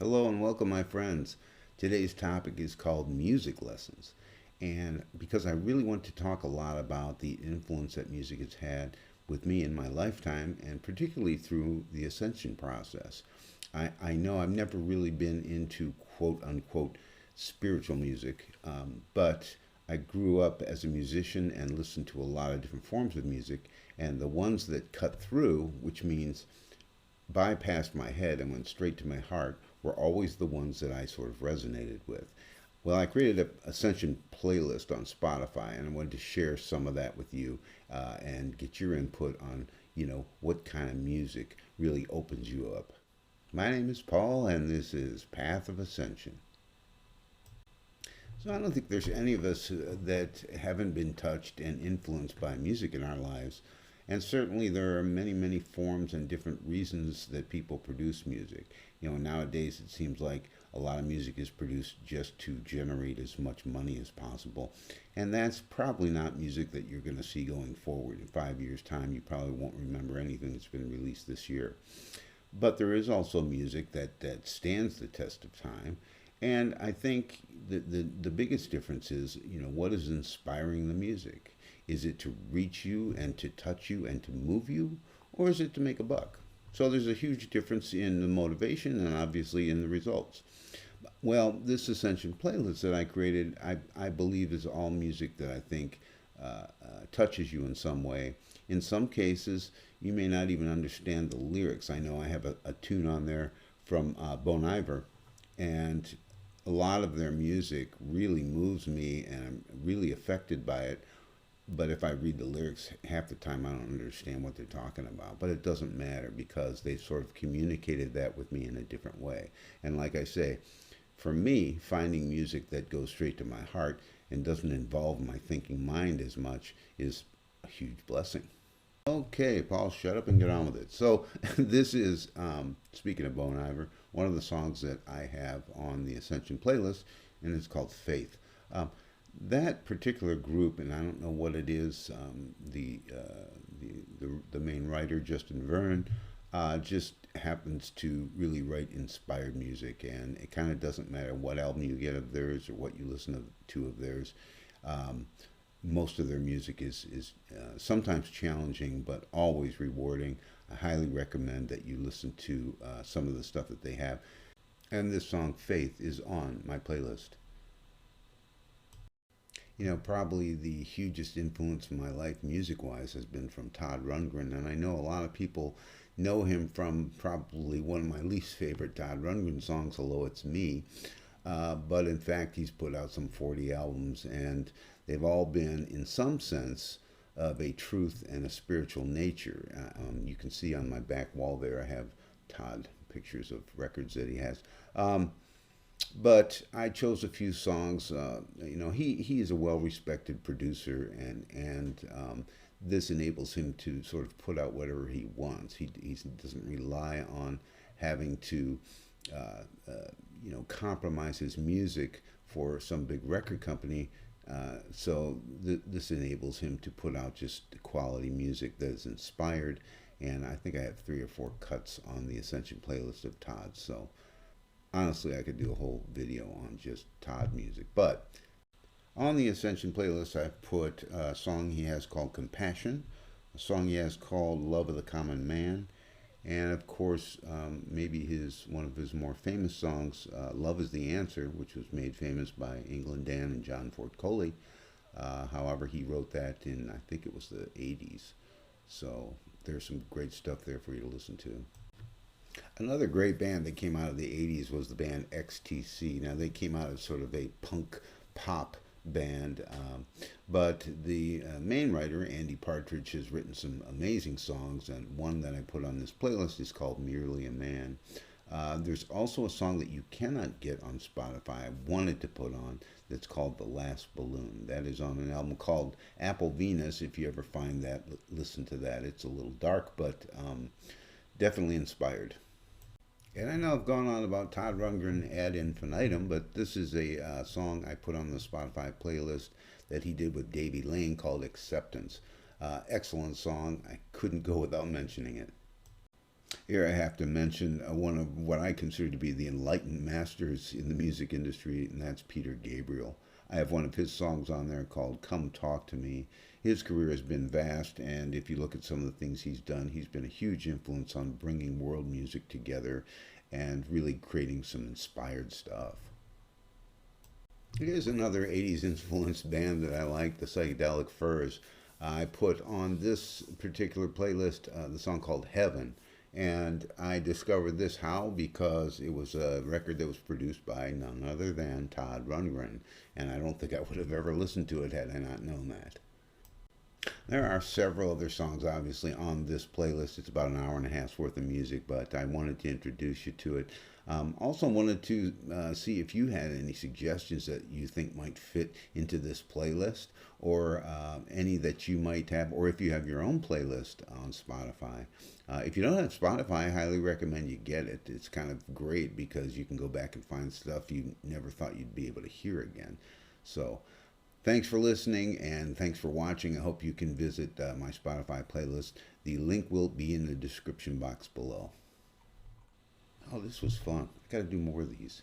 Hello and welcome, my friends. Today's topic is called music lessons. And because I really want to talk a lot about the influence that music has had with me in my lifetime, and particularly through the ascension process. I know I've never really been into quote unquote spiritual music, but I grew up as a musician and listened to a lot of different forms of music. And the ones that cut through, which means bypassed my head and went straight to my heart were always the ones that I sort of resonated with. Well, I created a Ascension playlist on Spotify, and I wanted to share some of that with you and get your input on, what kind of music really opens you up. My name is Paul, and this is Path of Ascension. So I don't think there's any of us that haven't been touched and influenced by music in our lives. And certainly there are many, many forms and different reasons that people produce music. Nowadays it seems like a lot of music is produced just to generate as much money as possible. And that's probably not music that you're going to see going forward. In 5 years' time, you probably won't remember anything that's been released this year. But there is also music that stands the test of time. And I think the biggest difference is, what is inspiring the music? Is it to reach you and to touch you and to move you? Or is it to make a buck? So there's a huge difference in the motivation and obviously in the results. Well, this Ascension playlist that I created, I believe is all music that I think touches you in some way. In some cases, you may not even understand the lyrics. I know I have a tune on there from Bon Iver, and a lot of their music really moves me, and I'm really affected by it. But if I read the lyrics, half the time I don't understand what they're talking about. But it doesn't matter because they sort of communicated that with me in a different way. And like I say, for me, finding music that goes straight to my heart and doesn't involve my thinking mind as much is a huge blessing. Okay, Paul, shut up and get on with it. So, this is, speaking of Bon Iver, one of the songs that I have on the Ascension playlist, and it's called Faith. That particular group, and I don't know what it is, the main writer, Justin Vernon, just happens to really write inspired music, and it kind of doesn't matter what album you get of theirs or what you listen to of theirs. Um, Most of their music is sometimes challenging, but always rewarding. I highly recommend that you listen to some of the stuff that they have. And this song, Faith, is on my playlist. Probably the hugest influence in my life music wise has been from Todd Rundgren. And I know a lot of people know him from probably one of my least favorite Todd Rundgren songs, Hello, It's Me. But in fact, he's put out some 40 albums, and they've all been, in some sense, of a truth and a spiritual nature. You can see on my back wall there, I have Todd pictures of records that he has. But I chose a few songs. He is a well-respected producer, and this enables him to sort of put out whatever he wants. He doesn't rely on having to compromise his music for some big record company. This enables him to put out just quality music that is inspired. And I think I have 3 or 4 cuts on the Ascension playlist of Todd. So honestly, I could do a whole video on just Todd music. But on the Ascension playlist, I've put a song he has called Compassion, a song he has called Love of the Common Man, and of course, maybe one of his more famous songs, "Love Is the Answer," which was made famous by England Dan and John Ford Coley. However, he wrote that in, I think it was the 80s. So there's some great stuff there for you to listen to. Another great band that came out of the 80s was the band XTC. Now, they came out as sort of a punk pop band, but the main writer, Andy Partridge, has written some amazing songs, and one that I put on this playlist is called Merely a Man. There's also a song that you cannot get on Spotify I wanted to put on that's called The Last Balloon. That is on an album called Apple Venus. If you ever find that, listen to that. It's a little dark, but definitely inspired. And I know I've gone on about Todd Rundgren ad infinitum, but this is a song I put on the Spotify playlist that he did with Davey Lane called Acceptance. Excellent song. I couldn't go without mentioning it. Here I have to mention one of what I consider to be the enlightened masters in the music industry, and that's Peter Gabriel. I have one of his songs on there called Come Talk to Me. His career has been vast, and if you look at some of the things he's done, he's been a huge influence on bringing world music together and really creating some inspired stuff. Here's another 80s influenced band that I like, the Psychedelic Furs. I put on this particular playlist the song called Heaven. And I discovered this how? Because it was a record that was produced by none other than Todd Runge. And I don't think I would have ever listened to it had I not known that. There are several other songs, obviously, on this playlist. It's about an hour and a half's worth of music, but I wanted to introduce you to it. Also, wanted to see if you had any suggestions that you think might fit into this playlist, or any that you might have, or if you have your own playlist on Spotify. If you don't have Spotify, I highly recommend you get it. It's kind of great because you can go back and find stuff you never thought you'd be able to hear again. So, thanks for listening and thanks for watching. I hope you can visit my Spotify playlist. The link will be in the description box below. Oh, this was fun. I got to do more of these.